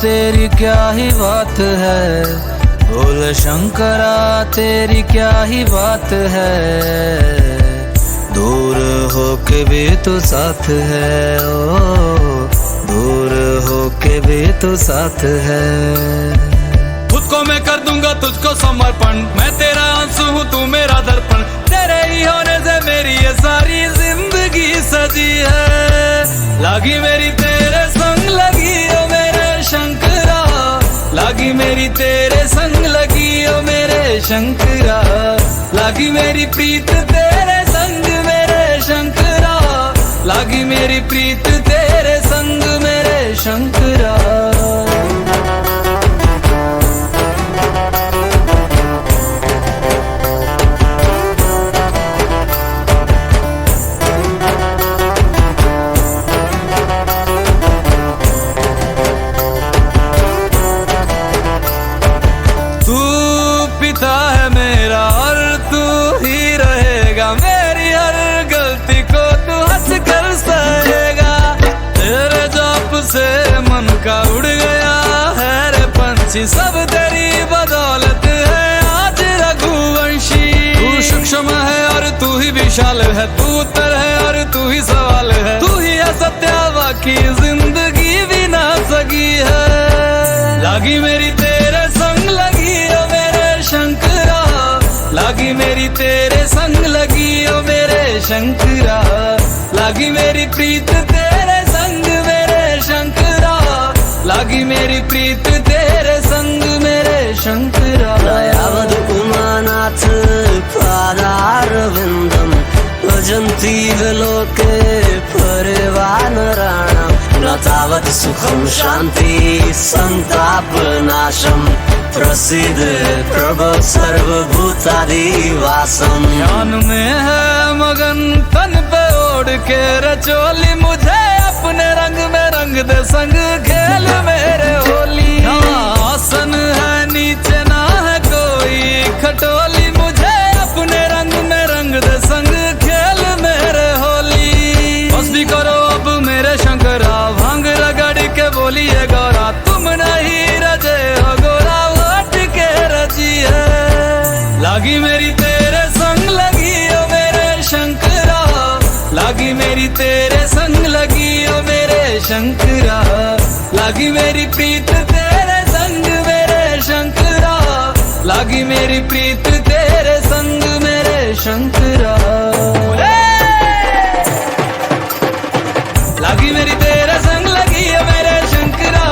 तेरी क्या ही बात है, बोल शंकरा तेरी क्या ही बात है। दूर होके भी तो साथ है, ओ दूर होके भी तो साथ है। खुद को मैं कर दूंगा तुझको समर्पण, मैं तेरा आंसू हूँ तू मेरा दर्पण। तेरे ही होने से मेरी ये सारी जिंदगी सजी है। लागी मेरी तेरे संग लगी ओ मेरे शंकरा, लागी मेरी तेरे संग लगी ओ मेरे शंकरा। लागी मेरी प्रीत तेरे संग मेरे शंकरा, लागी मेरी प्रीत तेरे संग मेरे शंकरा। उड़ गया है रे पंछी, सब तेरी बदौलत है आज रघुवंशी। तू सूक्ष्म है और तू ही विशाल है, तू उत्तर है और तू ही सवाल है। तू ही है सत्य बाकी जिंदगी भी ना सकी है। लागी मेरी तेरे संग लगी ओ मेरे शंकरा, लागी मेरी तेरे संग लगी ओ मेरे शंकरा। लागी मेरी प्रीत तेरे संग मेरे शंकरा, लागी मेरी प्रीत तेरे संग मेरे शंकरा। दयावद उमानाथ पादारविन्दं भजन्ति विलोके परिवानराणां। न तावत् सुखं शान्ति संतापनाशं, प्रसीद प्रभो सर्वभूतादिवासं। ध्यान में है मगन तन पे ओढ़ के रचोली, मुझे अपने रंग में रंग दे संग खेल मेरे होली। आसन है नीचे ना है कोई खटोली, मुझे अपने रंग में रंग दे संग खेल मेरे होली। बस भी करो अब मेरे शंकरा, भांग रगड़ के बोलिए गौरा। तुम नहीं रजे हो गोरा वोट के रजी है। लागी मेरी तेरे संग लगी ओ मेरे शंकरा, लागी मेरी तेरे संग लगी ओ मेरे शंकरा। लागी मेरी प्रीत तेरे संग मेरे शंकरा, लागी मेरी प्रीत तेरे संग मेरे शंकरा। लागी मेरी तेरे संग लगी ओ मेरे शंकरा,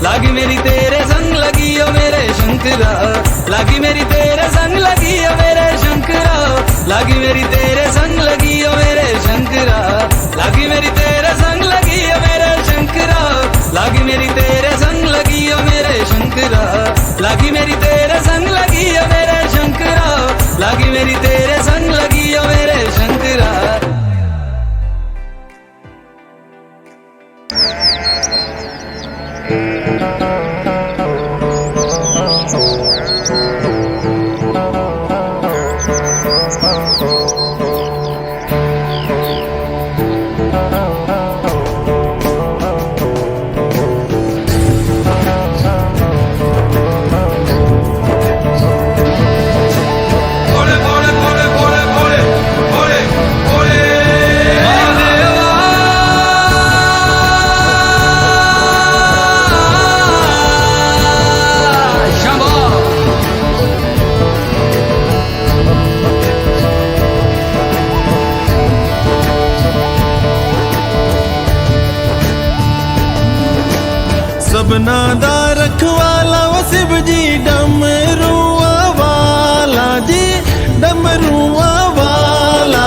लागी मेरी तेरे संग लगी ओ मेरे शंकरा। लागी मेरी तेरे संग लगी ओ मेरे शंकरा, लागी मेरी तेरे संग लगी ओ मेरे शंकरा। लागी मेरी तेरे संग लगी ओ मेरे शंकरा, लागी मेरी तेरे संग लगी ओ मेरे शंकरा। लागी मेरी तेरे संग लगी ओ मेरे शंकरा, लागी मेरी तेरे संग लगी ओ मेरे शंकरा। सबना दा रखवाला वो शिव जी, डमरुआ वाला जी डमरुआ वाला।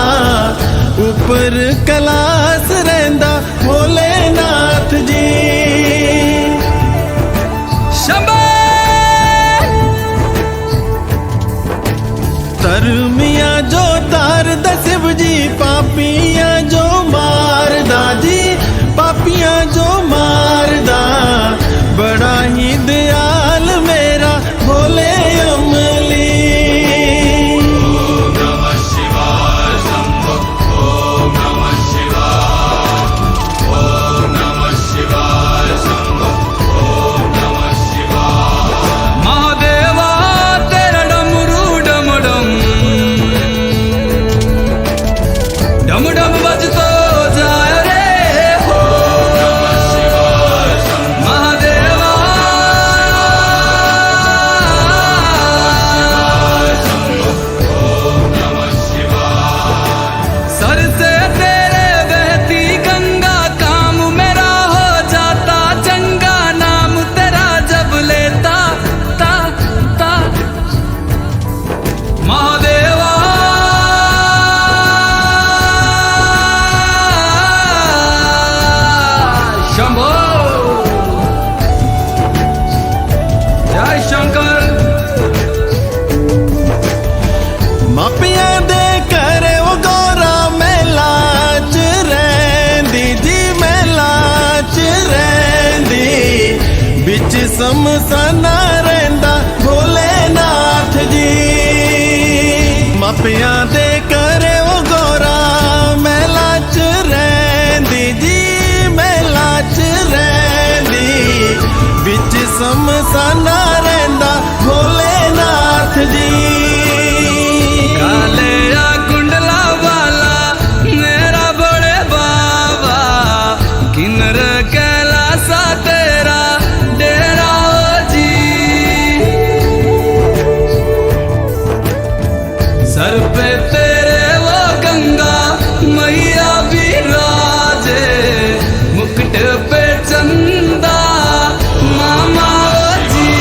ऊपर कैलाश रहिंदा भोलेनाथ जी। शंभो तरमिया जो तार दा शिव जी, पापिया जो मार दा जी, पापिया जो मार दा। बड़ा ही दयाल मेरा भोले अमली। ओम नमः शिवाय शंभो, ओम नमः शिवाय। बिच समसाना रहिंदा भोलेनाथ जी। मापियां दे करे ओ गौरा महला च रहिंदी जी, महला च रहिंदी। बिच समसाना रहिंदा भोलेनाथ जी। काले या कुंडला वाला मेरा बड़े बाबा, किन्नर कैलासा तेरा डेरा ओ जी। सर पे तेरे वो गंगा मैया विराजे, मुकुट पे चंदा मामा ओ जी।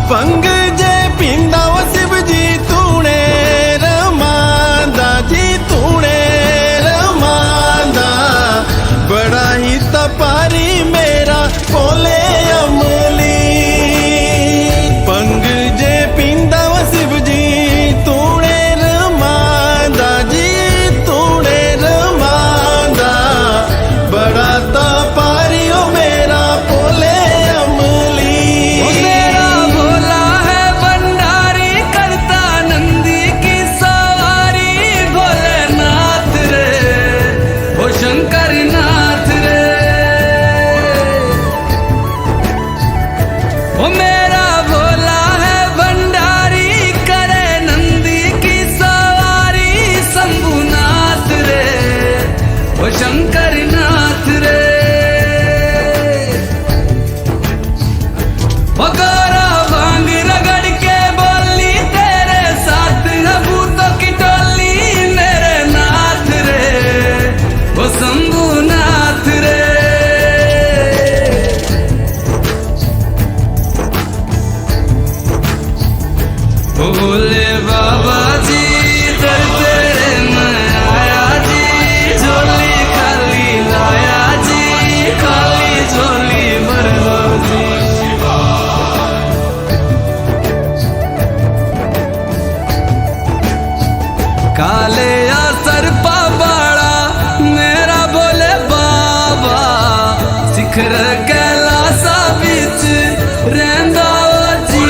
पंग जे पींदा वो शिव जी तूने रमांदा जी, तूने रमांदा। बड़ा ही तपारी मेरा भोले अमली। पंग जे पींदा वो शिव जी तूने रमांदा जी, तूने रमांदा। बड़ा तपारी ओ मेरा भोले अमली। ओ मेरा भोला है भंडारी, करता नंदी की सवारी। भोलेनाथ रे ओ शंकर नाथ रे। ओ मेरा भोला है भंडारी, करे नंदी की सवारी। शंभुनाथ रे ओ शंकर नाथ रे। ओ गौरा भांग रगड़ के बोली, तेरे साथ है भूतों की टोली। मेरे नाथ रे ओ शंभुनाथ रे। ओ भोले बाबा जी दर तेरे मैं आया जी। झोली खाली लाया जी, खाली झोली भर लो जी। काले या सरपा बाड़ा मेरा भोले बाबा, शिखर कैलासा बिच रहंदा ओ जी।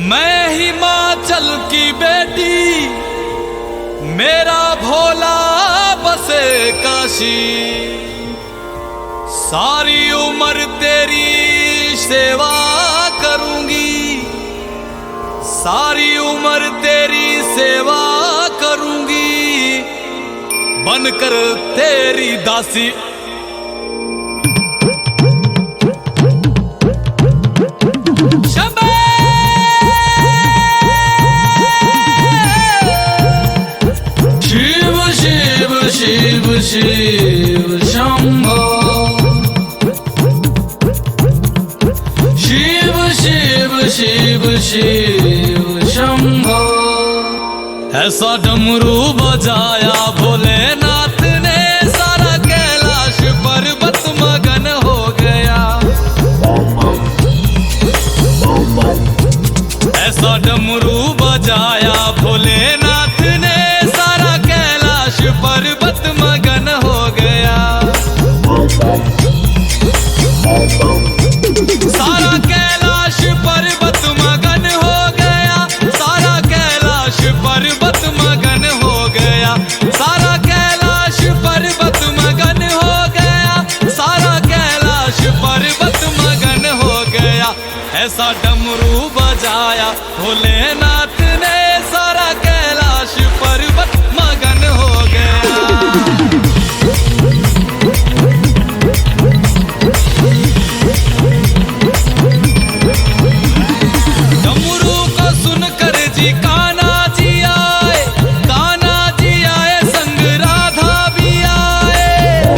मैं हिमाचल की बेटी, मेरा भोला बसे काशी। सारी उम्र तेरी सेवा करूंगी, सारी उम्र तेरी सेवा करूंगी। बनकर तेरी दासी शिव शिव शंभो। शिव शिव शिव शिव शंभो। ऐसा डमरू बजाया भोलेनाथ ने, सारा कैलाश पर्वत मगन हो गया। ऐसा डमरू बजाया भोलेनाथ ने, सारा कैलाश पर्वत मगन हो गया। सारा कैलाश पर्वत मगन हो गया, सारा कैलाश पर्वत मगन हो गया। सारा ऐसा डमरू बजाया भोलेनाथ ने, सारा कैलाश पर्वत मगन हो गया। डमरू को सुनकर जी कान्हा जी आए, कान्हा जी आए संग राधा भी आए।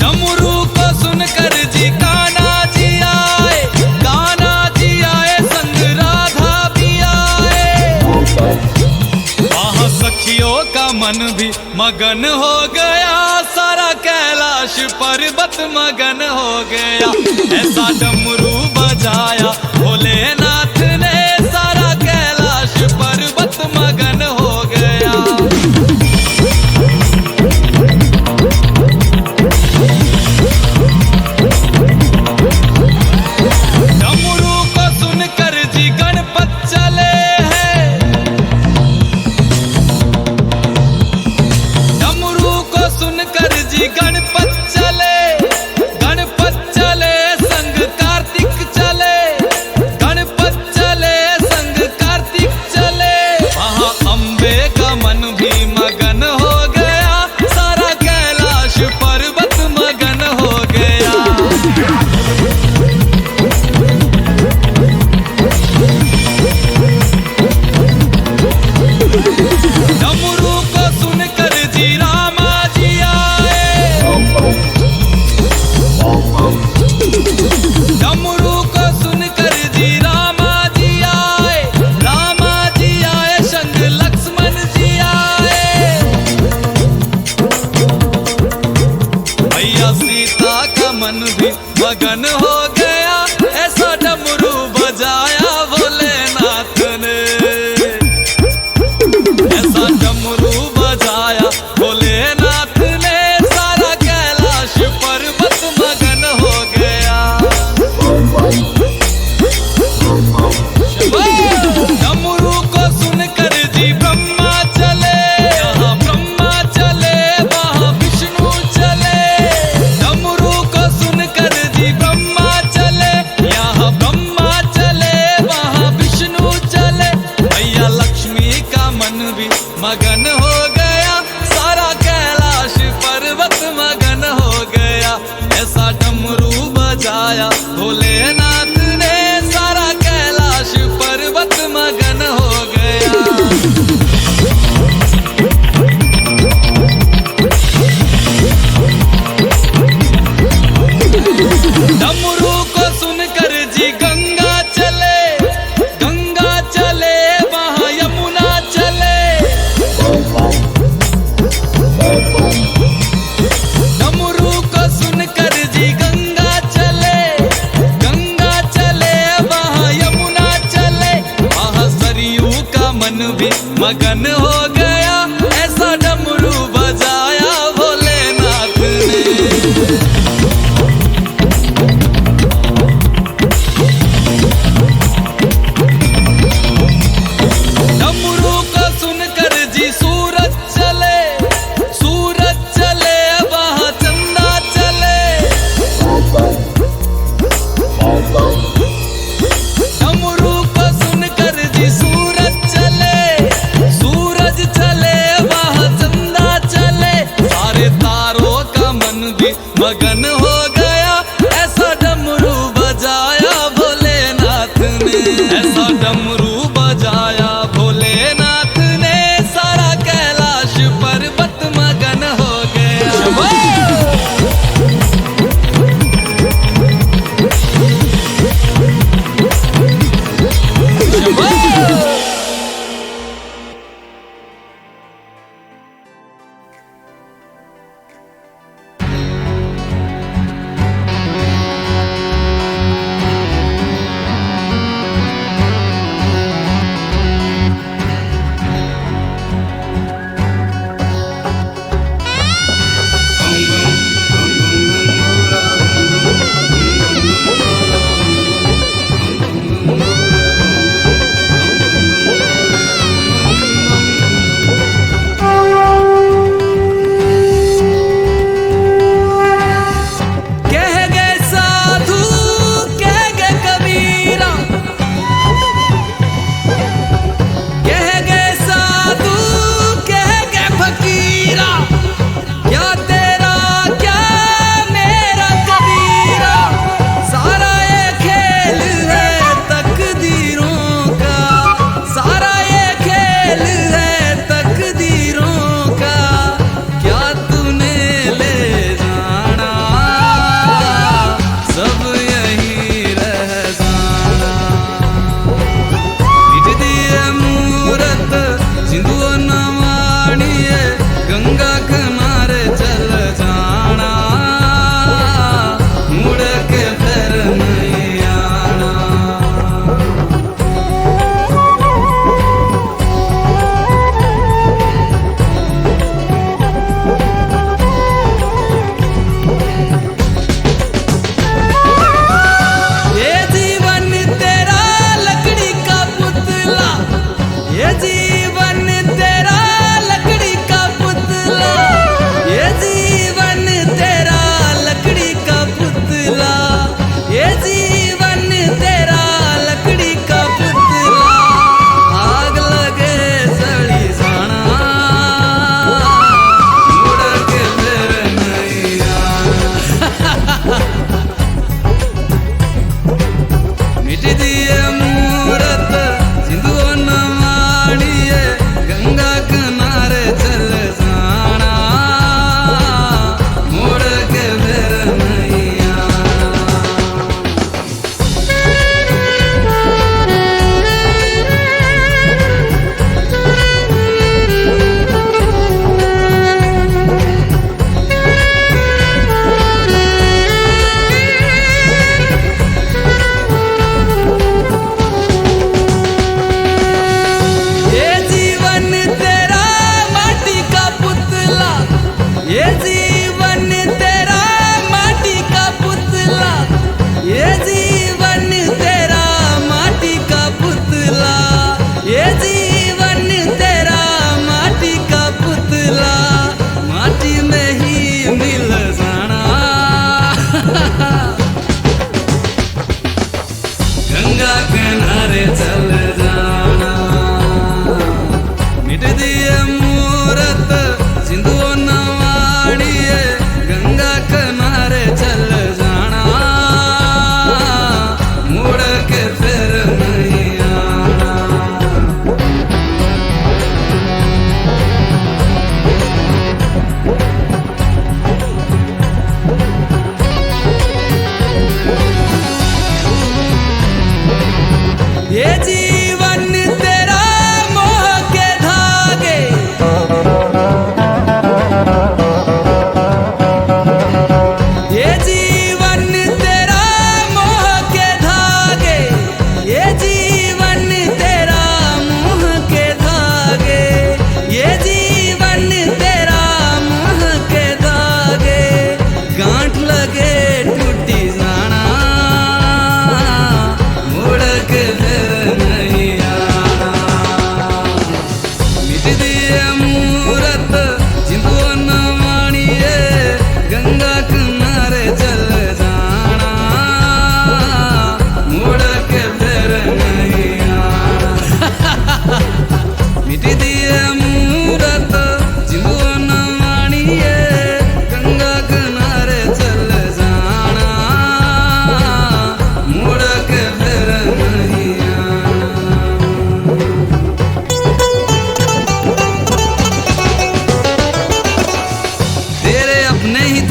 डमरू को सुनकर जी कान्हा जी आए, कान्हा जी आए संग राधा भी आए। वहाँ सखियों का मन भी मगन हो गया, सारा कैलाश पर्वत मगन हो गया। ऐसा डमरू बजाया भोलेनाथ ने, सारा कैलाश पर्वत मगन हो गया। डमरू को सुनकर जी गणपत चले हैं, डमरू को सुनकर जी गणपत चले, गणपत चले संग कार्तिक चले, गणपत चले संग कार्तिक चले। वहाँ अम्बे का मन भी मगन हो गया, सारा कैलाश पर्वत मगन हो गया। डमरू को सुनकर जी रामा जी आए, डमरू को सुनकर जी रामा जी आए, रामा जी आए संग लक्ष्मण जी आए। भैया सीता का मन भी मगन हो गया, ऐसा डमरू बजाया भोलेनाथ ने, ऐसा डमरू बजाया भोलेनाथ ने, सारा कैलाश पर्वत मगन हो गया। डमरू को सुनकर जी ब्रह्मा चले, यहाँ ब्रह्मा चले वहाँ विष्णु चले। डमरू को सुनकर जी ब्रह्मा चले, यहाँ ब्रह्मा चले वहाँ विष्णु चले। भैया लक्ष्मी का मन भी मगन हो गया, सारा कैलाश पर्वत मगन हो गया। ऐसा डमरू बजाया भोलेनाथ ने, सारा कैलाश पर्वत मगन हो गया। डमरू को सुनकर जी गंगा चले, गंगा चले वहाँ यमुना चले। डमरू को सुनकर जी गंगा चले, गंगा चले वहाँ यमुना चले। वहाँ सरयू का मन भी मगन हो गया, ऐसा डमरू बजाया भोलेनाथ ने। डमरू को सुनकर जी सूरज चले, सूरज चले वहाँ चंदा चले। डमरू को सुनकर जी सूरज चले, सूरज चले वहाँ चंदा चले। सारे तारों का मन भी मगन हो गया, ऐसा डमरू बजाया भोलेनाथ ने, ऐसा डमरू बजाया भोलेनाथ ने, सारा कैलाश पर्वत मगन हो गया।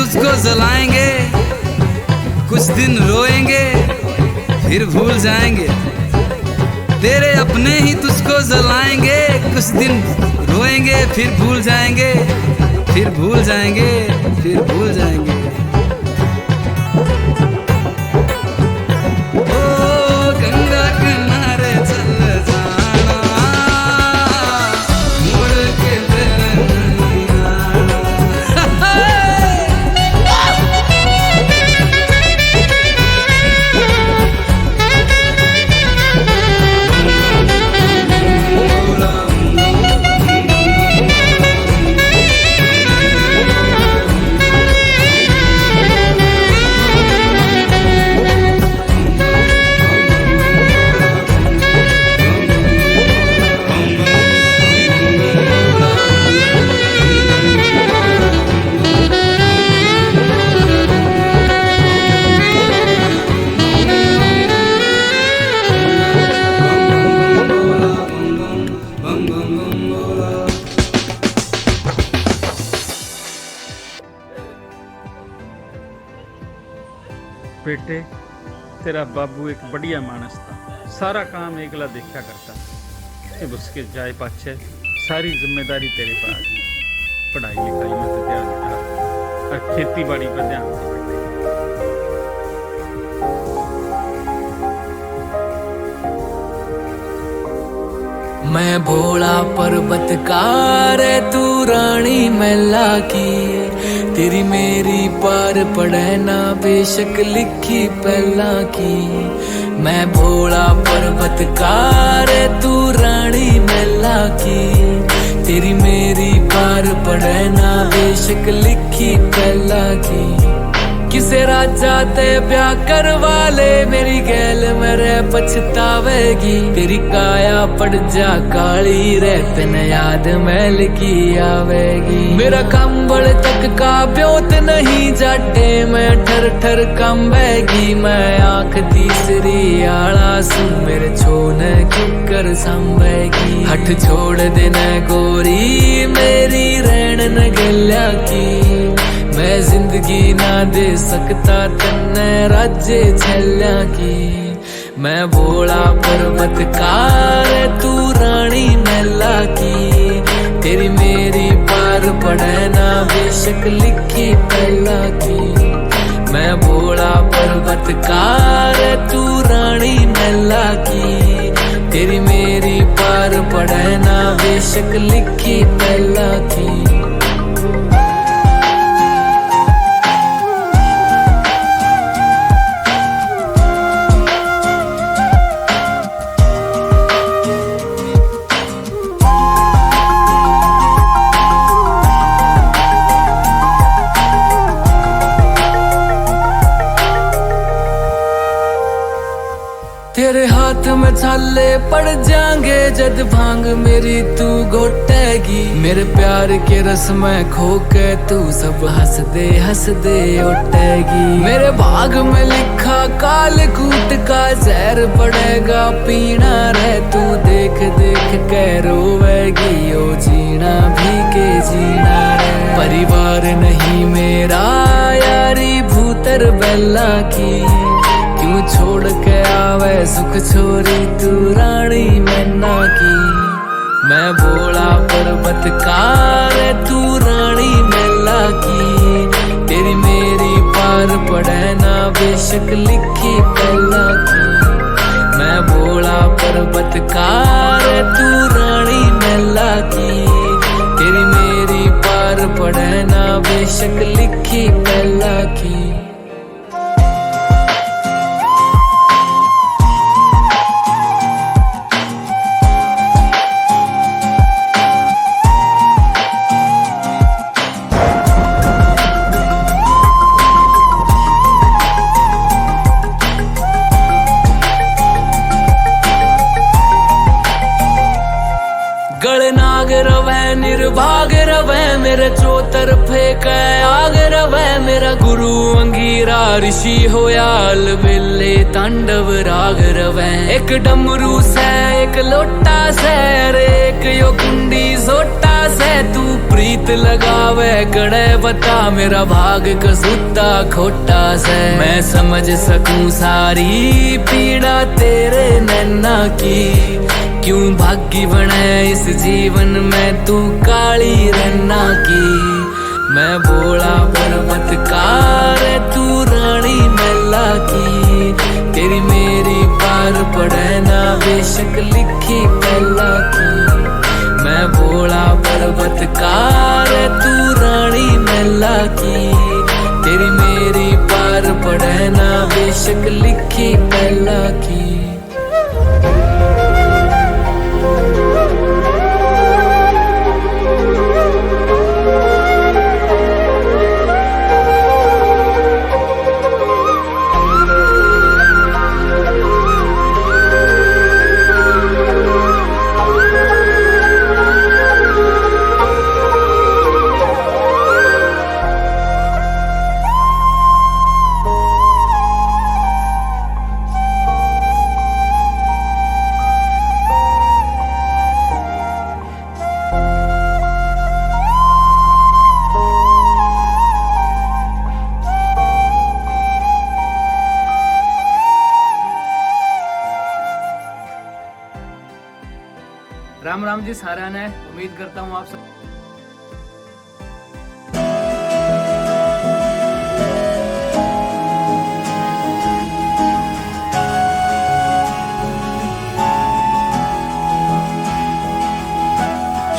तुझको जलाएंगे, कुछ दिन रोएंगे फिर भूल जाएंगे। तेरे अपने ही तुझको जलाएंगे, कुछ दिन रोएंगे फिर भूल जाएंगे, फिर भूल जाएंगे, फिर भूल जाएंगे। ओ गंगा किनारे चल जाना, मुड़ के फिर नहीं आना। बेटे, तेरा बाबू एक बढ़िया मानस था, सारा काम एकला देखा करता। जब उसके जाए पाछे सारी जिम्मेदारी तेरे पर आ गई। पढ़ाई लिखाई में तो ध्यान था और खेती बाड़ी पर ध्यान था। मैं भोला पर्वतकार तू रानी मैला की, तेरी मेरी पार पड़े ना बेशक लिखी पहला की। मैं भोला पर्वतकार तू रानी मैला की, तेरी मेरी पार पड़े ना बेशक लिखी पहला की। किसे राजा ते ब्याह करवा ले, मेरी गैल मेरे पछतावेगी। तेरी काया पड़ जा काली रे, तने याद मैल की आवेगी। मेरा कंबल तक का ब्योत नहीं जाटे, मैं ठर ठर कंबेगी। मैं आंख तीसरी आला सू, मेरे छोने किकर संभेगी। हट छोड़ देना गोरी मेरी रैन न गल्या की, मैं जिंदगी ना दे सकता तन्ने राज्य छल्या की। मैं भोला पर्वतकार तू रानी मैला की, तेरी मेरी पार पड़े ना बेशक लिखी पहला की। मैं भोला पर्वतकार तू रानी मैला की, तेरी मेरी पार पड़े ना बेशक लिखी पहला की। तेरे हाथ में छाले पड़ जाएंगे, जद भांग मेरी तू घोटेगी। मेरे प्यार के रस में खो के तू सब हंस दे उठेगी। मेरे भाग में लिखा काल कूट का जहर पड़ेगा पीना रे, तू देख देख के रोवेगी। ओ जीना भी के जीना रे, परिवार नहीं मेरा यारी भूतर बेला की। क्यों छोड़ के आवे सुख छोरी तू रानी मैना की। मैं भोला पर्वतकार तू रानी मैला की, तेरी मेरी पार पड़े ना बेशक लिखी पहला की। मैं भोला पर्वतकार तू रानी मैला की, तेरी मेरी पार पड़े ना बेशक लिखी पहला की। गलनाग रवे निर्भाग रवे, मेरे चौतरफे कै आग रवे। मेरा गुरु अंगीरा ऋषि होया अलबेले तांडव राग रवै। एक डमरू से एक लोटा से एक यो कुंडी सोटा से तू प्रीत लगावे कड़े बता मेरा भाग कसूता खोटा से। मैं समझ सकूं सारी पीड़ा तेरे नैना की, क्यों भागी बने इस जीवन में तू काली रन्ना की। मैं भोला पर्वतकार तू रानी मैला की, तेरी मेरी पार पड़े ना बेशक लिखी पहला की। मैं भोला पर्वतकार तू रानी मैला की, तेरी मेरी पार पड़े ना बेशक लिखी पहला की। राम राम जी सारा ने, उम्मीद करता हूँ आप सब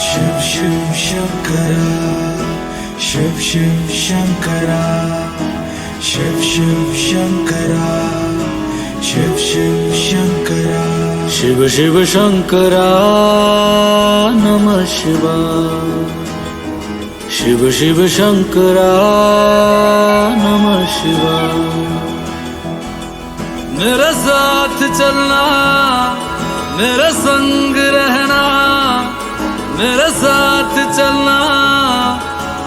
शिव शिव शंकरा, शिव शिव शंकरा, शिव शिव शंकरा, शिव शिव शंकरा, शिव शिव शंकरा नमः शिवाय। शिव शिव शंकरा नमः शिवाय। मेरे साथ चलना, मेरे संग रहना, मेरे साथ चलना,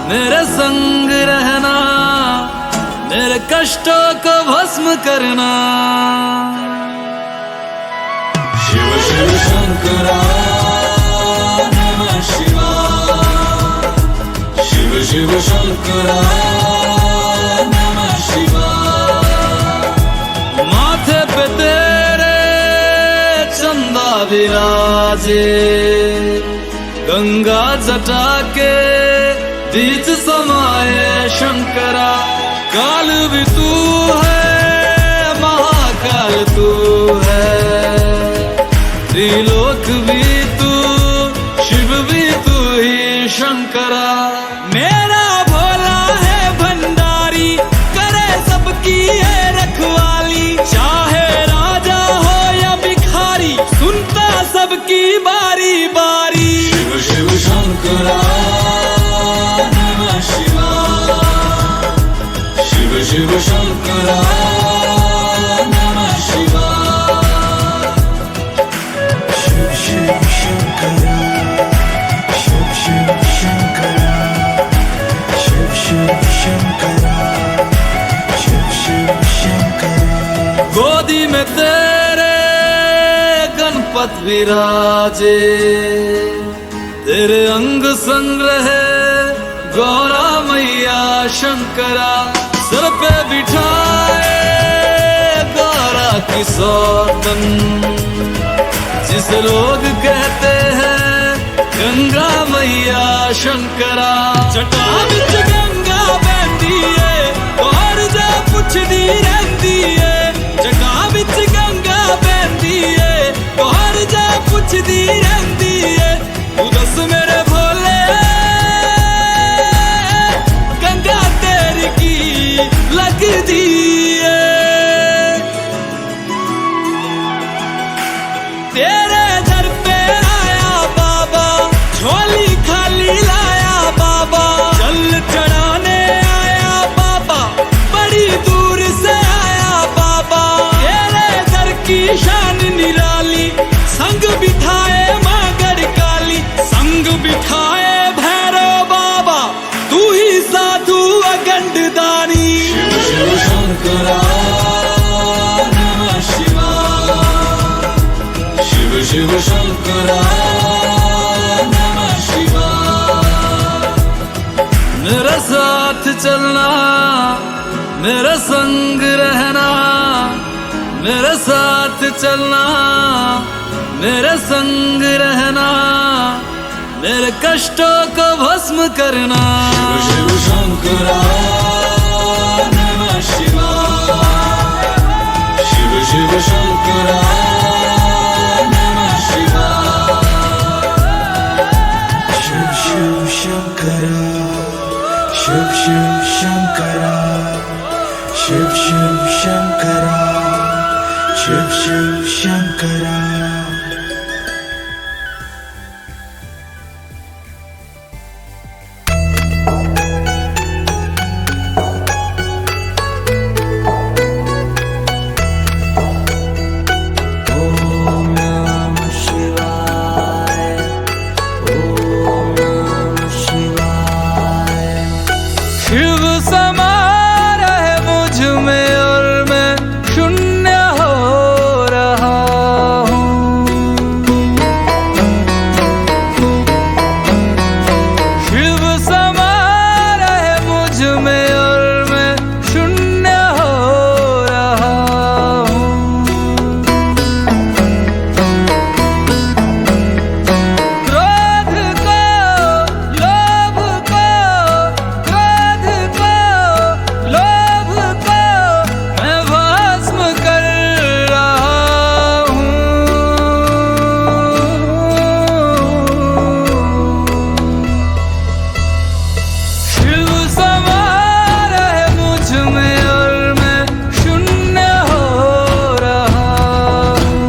मेरे संग रहना, मेरे कष्टों को भस्म करना। शिव शिव शंकरा नमः शिवाय। शिव शिव शंकरा नमः शिवाय। माथे पे तेरे चंदा विराजे, गंगा जटा के बीच समाये शंकरा। काल भी तू है, महाकाल तू है, त्रिलोक भी तू, शिव भी तू ही शंकरा। मेरा भोला है भंडारी, करे सबकी है रखवाली। चाहे राजा हो या भिखारी, सुनता सबकी बारी बारी। शिव शिव शंकरा नमः शिवाय। शिव शिव शंकरा नमः शिवाय। शिव शिव शंकरा, शिव शिव शंकरा, शिव शिव शंकरा, शिव शिव शंकरा। गोदी में तेरे गणपत विराजे, तेरे अंग संग रहे गौरा मैया शंकरा। सर पे बिठाए गौरा की सौतन, जिसे लोग कहते हैं गंगा मैया शंकरा। जटा विच गंगा बहती है, और जा पुछदी रहती है। जटा विच गंगा बहती है, और जा पुछदी रहती है। तू दस मेरे भोले, गंगा तेरी की लगदी है। तेरे दर पे आया बाबा, झोली खाली लाया बाबा। जल चढ़ा मेरे संग रहना, मेरे साथ चलना, मेरे संग रहना, मेरे कष्टों को भस्म करना। शिव शिव शंकरा नमः शिवाय, शिव शिव शंकरा नमः शिवाय, शिव शिव शंकरा, शिव शिव शंकरा, शिव शिव शंकरा, शिव शिव शंकरा। शिव समा रहे मुझ में और मैं शून्य हो रहा हूँ। शिव समा रहे मुझ में और मैं शून्य हो रहा हूँ। क्रोध को, लोभ को, क्रोध को, लोभ को मैं भस्म कर रहा हूँ। शिव समा रहे मुझ में और मैं शून्य हो रहा हूँ।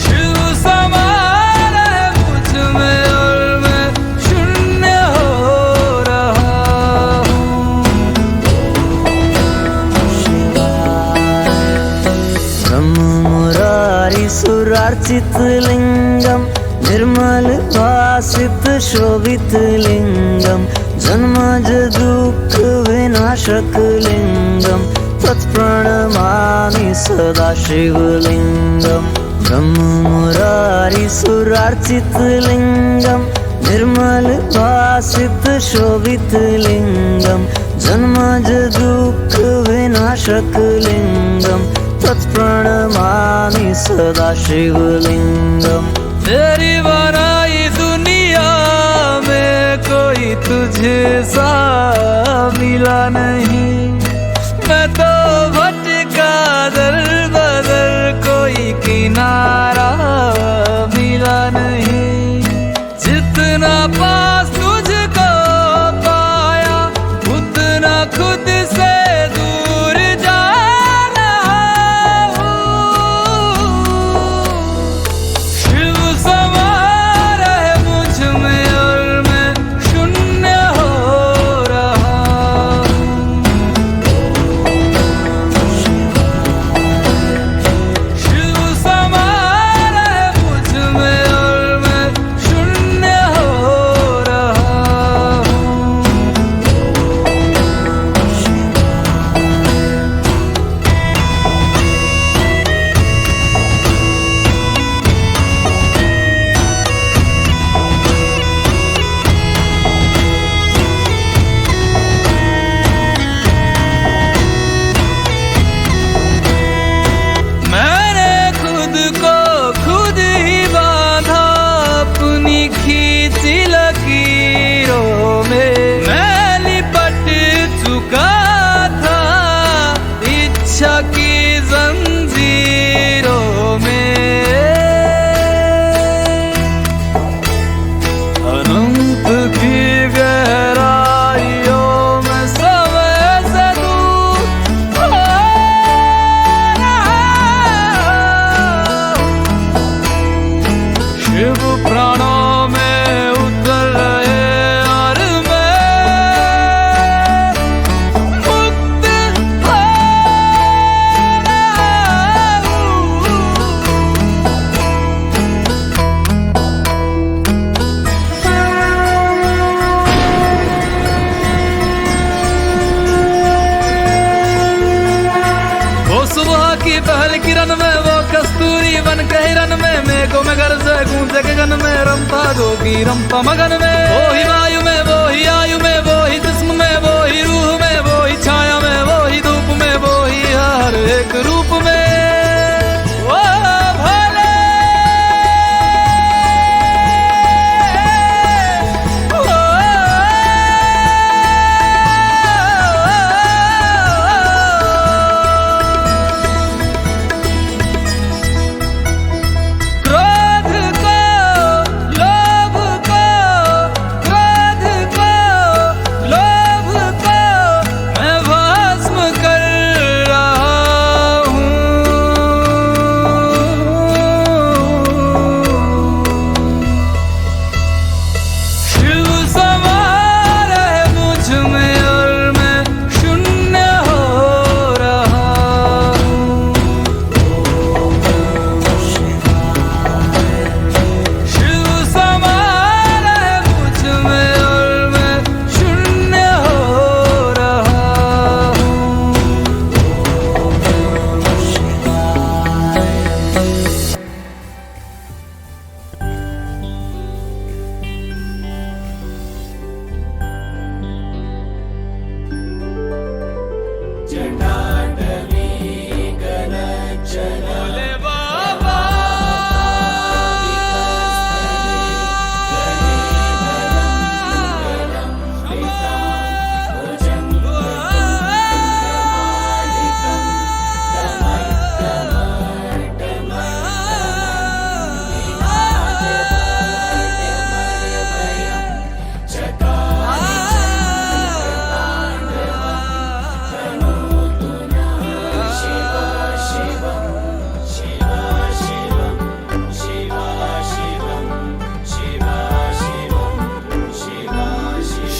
शिव समा रहे मुझ में और मैं शून्य हो रहा हूँ। ब्रह्म मुरारी सुरार्चित लिंगम, निर्मल भासित शोभित लिंगम, जन्मज दुःख विनाशक लिंगम, तत्प्रणमामि सदा शिवलिंगम। ब्रह्म मुरारी सुरार्चित लिंगम, निर्मल भासित शोभित लिंगम, जन्मज दुःख विनाशक लिंगम, तत्प्रणमामि सदा शिवलिंगम। तेरी बनाई दुनिया में कोई तुझे सा मिला नहीं। मैं तो भटका दर बदर, कोई किनारा मिला नहीं। जितना पास तुझको पाया, उतना खुद से दूर जाना हूँ। शिव समा रहे मुझ में और मैं शून्य हो रहा हूँ। शिव समा रहे मुझ में और मैं शून्य हो रहा हूँ। मैंने खुद को खुद ही बांधा अपनी खींची लकीरों में। मैं लिपट चुका था इच्छा की जंजीरों में। अनंत की गहराइयों में समय से दूर हो रहा हूँ। शिव प्राणों में उतर रहे और मैं मुक्त हो रहा हूँ। वो सुबह की पहल किरण में, वो कस्तूरी बन के हिरन में, मेघों में गरजे गूंजे गगन में, रमता जोगी रमता मगन में। वो ही वायु में, वो ही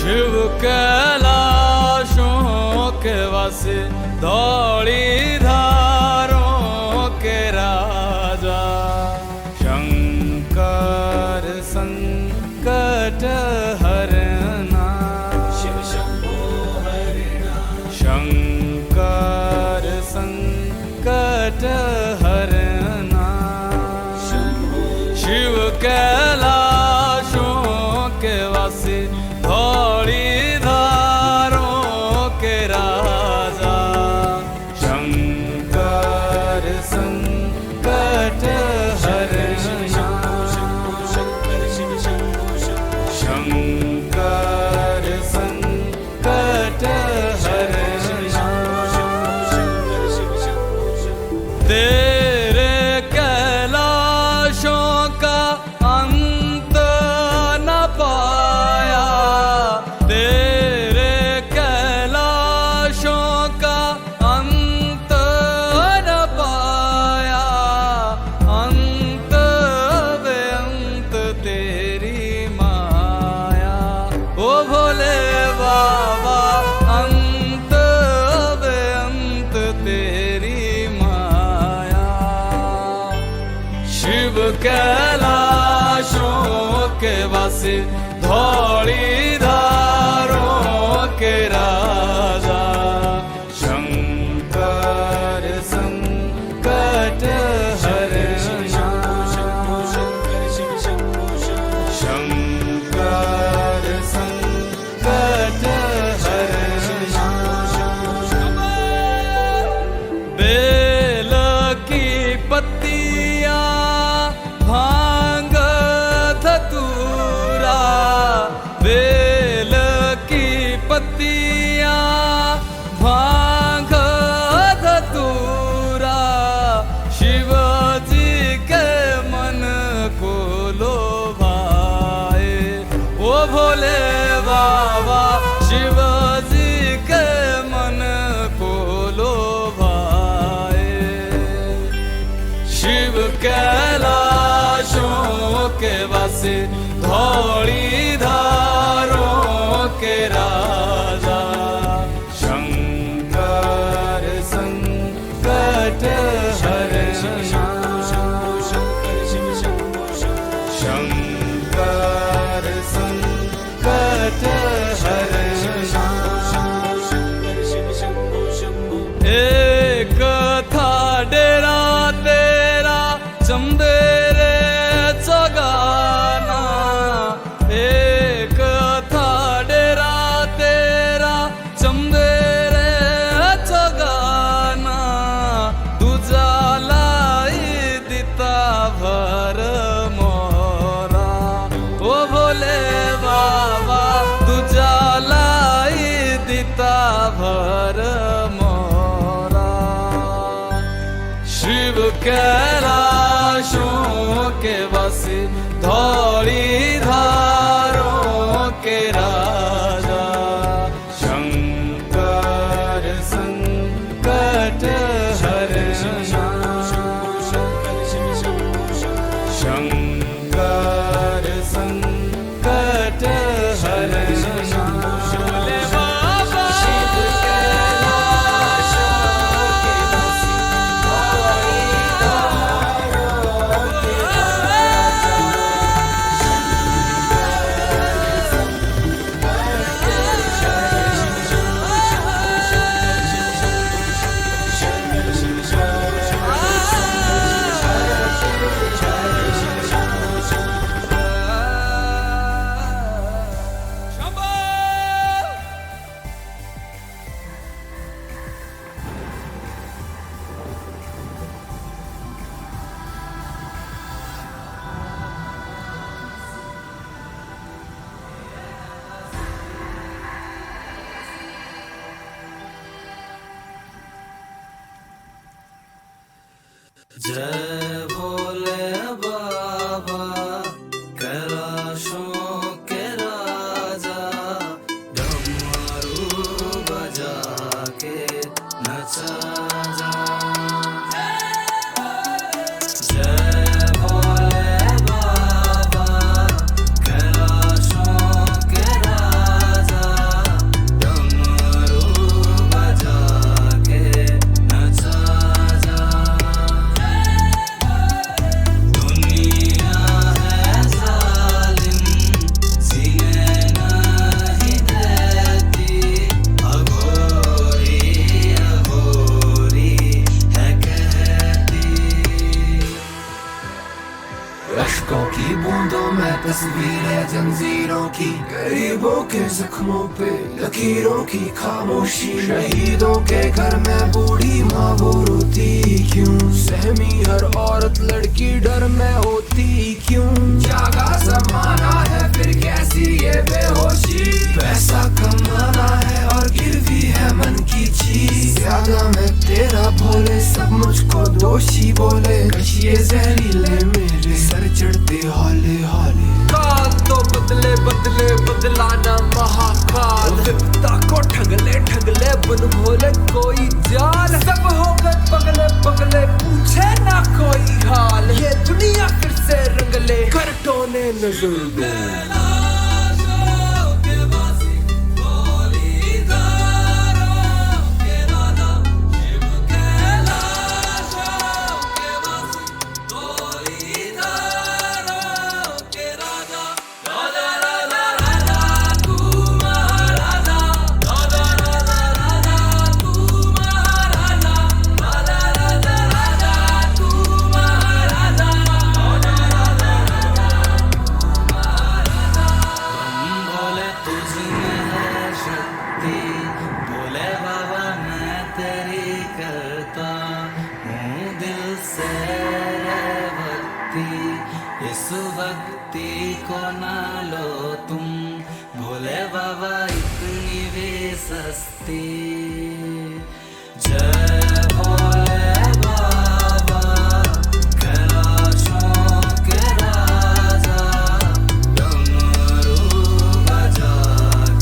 शिव कैलाशों के वासी धौली धारों के राजा शंकर संकट हरना शिव शंभो हरिणा शंकर संकट हरना शिव कैलाशों के वासी धौली धारों के राजा शंकर संकट हरना शंकर संकट हरना तेरे कैलाशों का अंत न पाया तेरे कैलाशों का अंत न पाया अंत बेअंत तेरी माया ओ भोले बाबा अंत बेअंत तेरी माया शिव कैलाशों के वासी धौली धारों के राजा शंकर संकट हरना शंकर संकट हरना बेल की पत्तियां भांग धतूरा बेल की पत्तियां भांग धतूरा शिवजी के मन को लोभाए ओ भोले बाबा शिवजी के मन को लोभाए शिव कैलाशों के वासी धौली धारों के राजा शंकर संकट हरना शंकर संकट हरना एक था डेरा तेरा चंदेरे चगाना एक था डेरा तेरा चंदेरे चगाना तुझा लाई दिता भर मोरा ओ भोले बाबा तुझा लाई दिता भर मोरा शिव कैलाशों के वासी धौली धारों के राजा शंकर संकट हरना शंकर संकट हरना भोले बाबा शिव कैलाशों के वासी धौली धारों के राजा जय भोले बाबा कैलाशों के राजा डमरू बजा के नचा जा जय भोले बाबा कैलाशों के राजा तस्वीरें जंजीरों की, गरीबों के जख्मों पे लकीरों की खामोशी। शहीदों के घर में बूढ़ी माँ वो रोती क्यों, सहमी हर औरत लड़की डर में होती क्यों। जागा जमाना है फिर कैसी ये बेहोशी, पैसा कमाना है और गिरवी है मन की चीज। ज्यादा मैं तेरा भोले सब मुझको दोषी बोले, कशिए जहरीले मेरे सर चढ़ते हौले हौले। काल तो बदले बदले बदलाना महाकाल, विपदा को ठगले ठगले बन भोले कोई जाल। सब हो गए पगले पगले पूछे ना कोई हाल, ये दुनिया फिर से रंगले कर टोने नजर दो। इस भक्ति को ना लो तुम, भोले बाबा इतनी भी सस्ती। जय भोले बाबा कैलाशों के राजा, डमरू बजा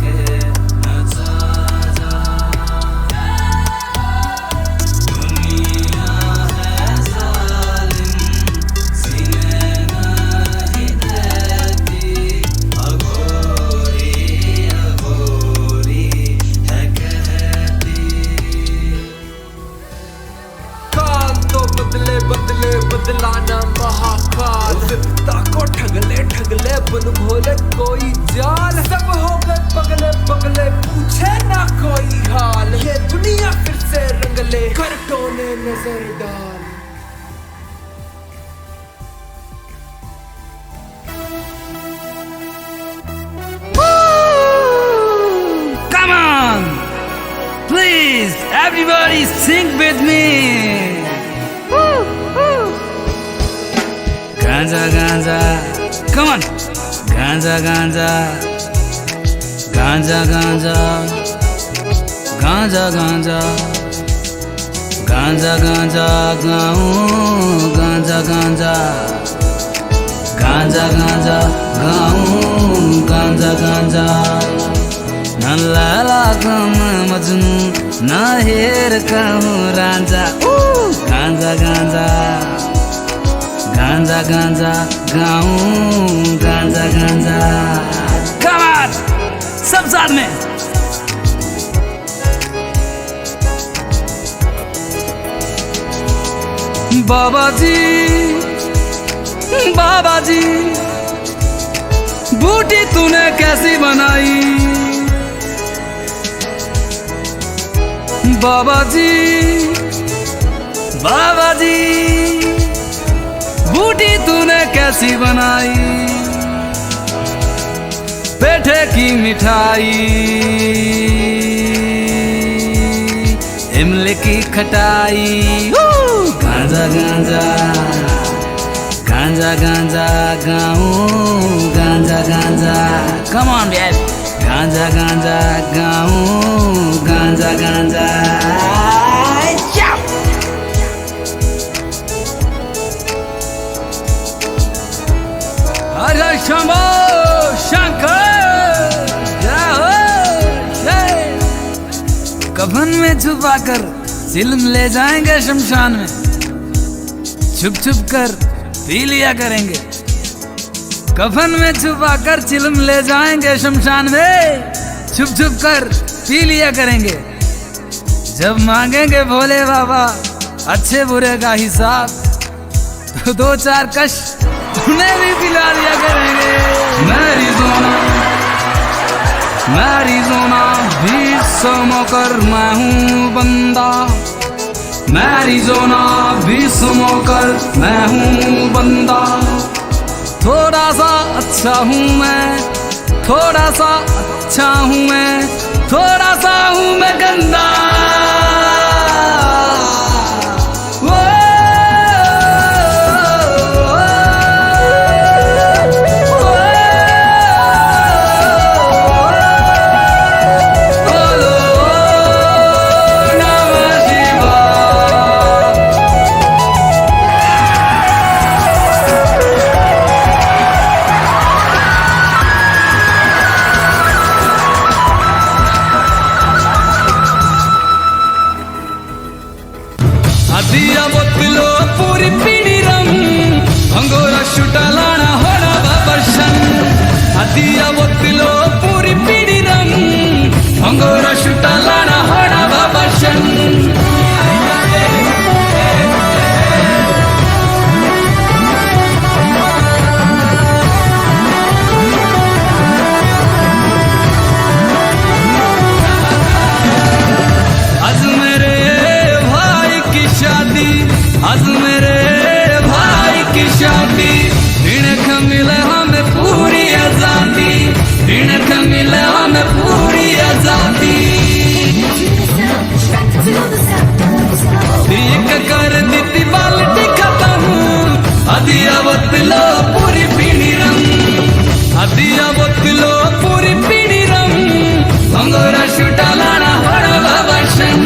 के नचा जा। दुनिया है जालिम सीने नहीं देती, अघोरी अघोरी है कहती। काल तो बदले बदले बदलाना महाकाल, विपदा को ठगले ठगले बन भोले कोई जाल। सब हो गए पगले पगले पूछे ना कोई हाल, ये दुनिया फिर से रंगले कर टोने नजर डाल। Come on! Please, everybody sing with me! Ganja, ganja, come on! Ganja, ganja, ganja, ganja, ganja, ganja, ganja, ganja, gaun, ganja, ganja, ganja, ganja, gaun, ganja, ganja. Na lala kama majnu, na her kahu ranja. Ganja, ganja, ganja, ganja, gaun, ganja, ganja. Come on, सब साथ में. बाबा जी, बाबा जी, बूटी तूने कैसी बनाई? बाबा जी, बाबा जी, बूटी तूने कैसी बनाई? पेठे की मिठाई, इमली की खटाई, गांजा गांजा, गांजा गांजा गाऊं, गांजा गांजा, कम ऑन बेबी, गांजा गांजा गाऊं, गांजा गांजा। हरे शंभो शंकर, जय हो जय। कफन में छुपाकर चिलम ले जाएंगे शमशान में, छुप छुप कर पी लिया करेंगे। कफन में छुपाकर चिलम ले जाएंगे शमशान में, छुप छुप कर पी लिया करेंगे। जब मांगेंगे भोले बाबा अच्छे बुरे का हिसाब, तो दो चार कश उन्हें भी पिला दिया करेंगे। मैरिज़ोना बीच समोकर मैं हूँ बंदा, मैरिज़ोना बीच समोकर मैं हूँ बंदा। थोड़ा सा अच्छा हूँ मैं, थोड़ा सा अच्छा हूँ मैं, थोड़ा सा हूँ मैं गंदा। दिया बोतलो पूरी पीड़ी रंग अंगोरा शुटा लाना होना बाबरशन। दिया बोतलो पूरी पीड़ी रंग अंगोरा शुटा लाना होना बाबरशन। आज मेरे भाई की शादी, इनक मिले हमें पूरी आजादी, इनक मिले हमें पूरी आजादी। एक कर दी बाल्टी खत्म, अदिया बोतलो पूरी पीड़ी रंग, अदिया बोतलो पूरी पीड़ी रंग अंगोरा शुटा लाना बड़ा बाबरशन।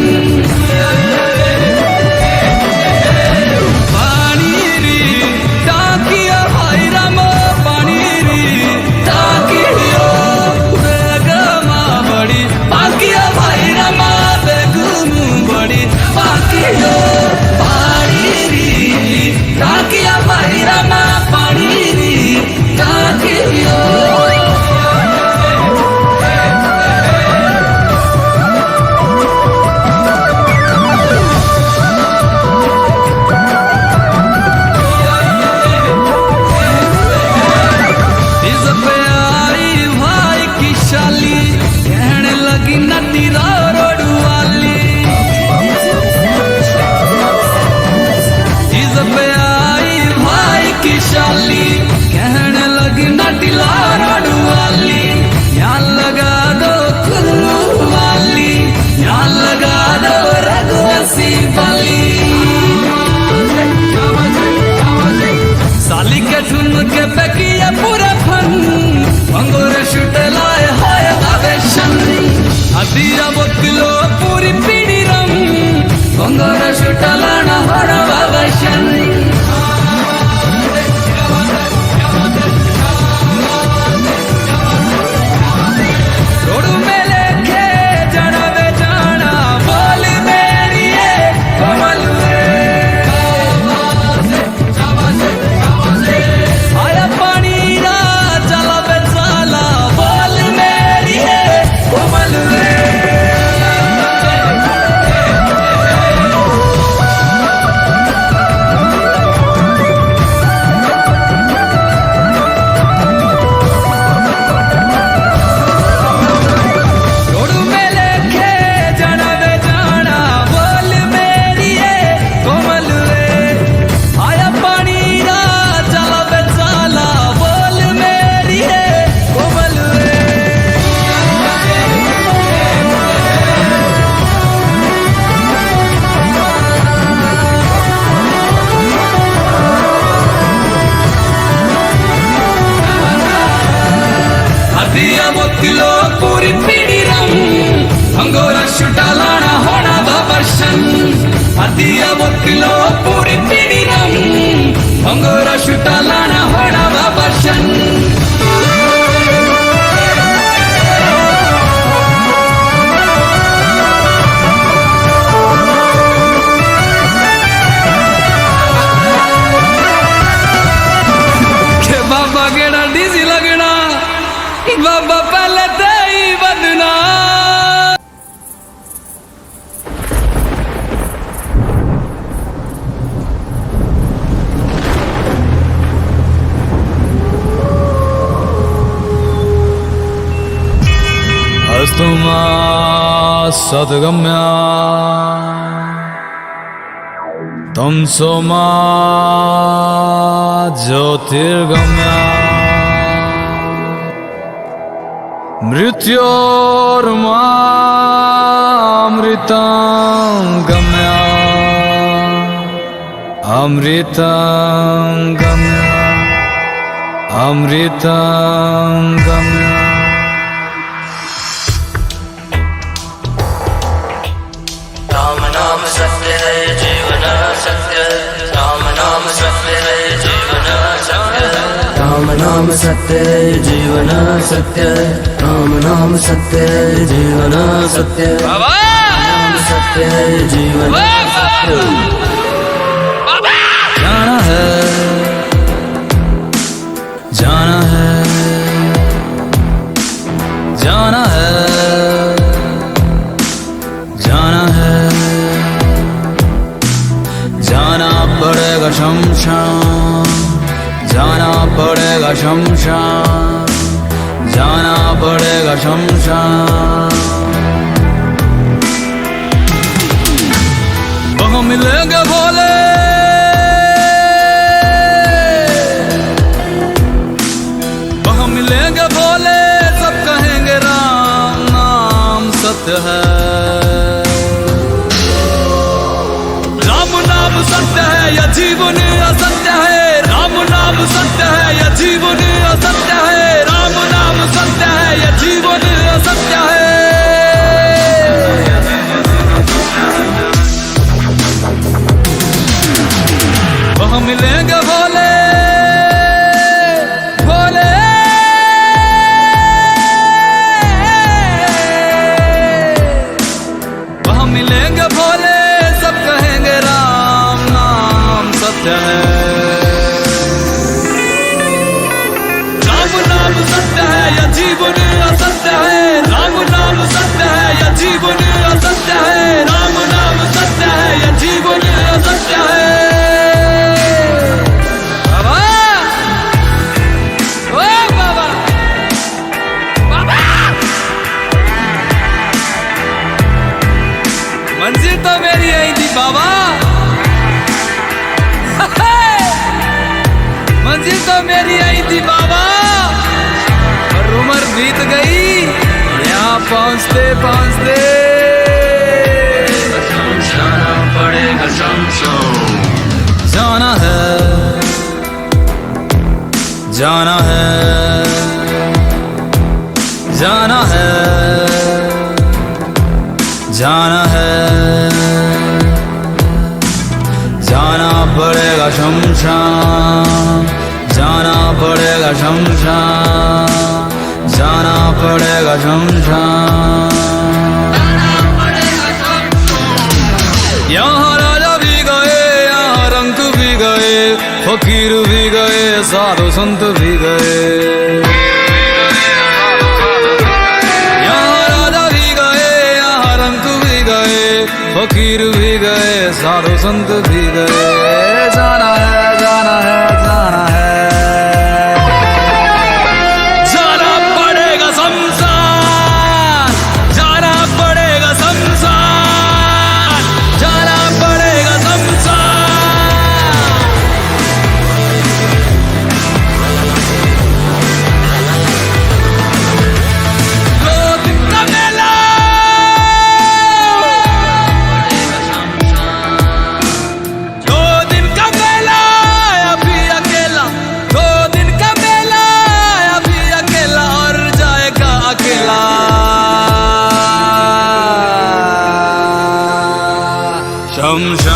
दिया बोतलो पूरी पीड़ी रंग अंगोरा शुटा लाना होना बाबरशन। रोड में लेके जाना बे जाना, बोल मेरी कमल आया पानी रा चला बे चला, बोल मेरी कमल। दिया बोतलो पूरी पीड़ी रंग अंगोरा शुटा लाना होना बाबरशन। दिया बोतलो पूरी पीड़ी रंग अंगोरा शुटा लाना होना बाबरशन। बाबा गेड़ा डीजी लगना, बाबा पहले ते ही बदना। अस्तुमा सद्गम्या तमसो मा ज्योतिर्गम्या मृत्योर्मामृतं गम्या अमृतं गम्या अमृतं गम्या। राम नाम सत्य है जीवन सत्य, राम नाम सत्य है जीवन सत्य, राम नाम सत्य है जीवन सत्य, राम नाम सत्य है जीवन सत्य, नाम सत्य है जीवन सत्य। जाना है जाना है जाना है जाना है, जाना पड़ेगा शमशान, जाना पड़ेगा शमशान, जाना पड़ेगा शमशान। वहाँ मिलेंगे भोले, वहाँ मिलेंगे भोले, सब कहेंगे राम नाम सत्य है, राम नाम सत्य है या जीवन असत्य है, राम नाम सत्य है या जीवन असत्य है, राम नाम सत्य है या जीवन असत्य है। वहाँ मिलेंगे भोले भोले, वहाँ मिलेंगे भोले, सब कहेंगे राम नाम सत्य है, राम नाम सत्य है या जीवन असत्य है, राम नाम सत्य है या जीवन असत्य है, राम नाम सत्य है या जीवन असत्य है। बाबा ओ बाबा बाबा, मंजिल तो मेरी यही थी बाबा, मंजिल तो मेरी यही थी बाबा, पर उम्र बीत गई यहाँ पहुँचते पहुँचते। जाना पड़ेगा शमशान, जाना है जाना है जाना है जाना है, जाना पड़ेगा शमशान, जाना पड़ेगा शमशान, जाना पड़ेगा शमशान। यहाँ राजा भी गए, यहाँ रंग भी गए, फकीर भी गए, साधु संत भी गए, यहाँ राजा भी गए, यहाँ रंग भी गए, फकीर भी गए, साधु संत भी गए। जाना है जाना है जाना है, जाना पड़ेगा शमशान, जाना पड़ेगा शमशान, जाना पड़ेगा शमशान। दो दिन का मेला, दो दिन का मेला अभी अकेला, दो दिन का मेला अभी अकेला, और जाएगा अकेला। शमशान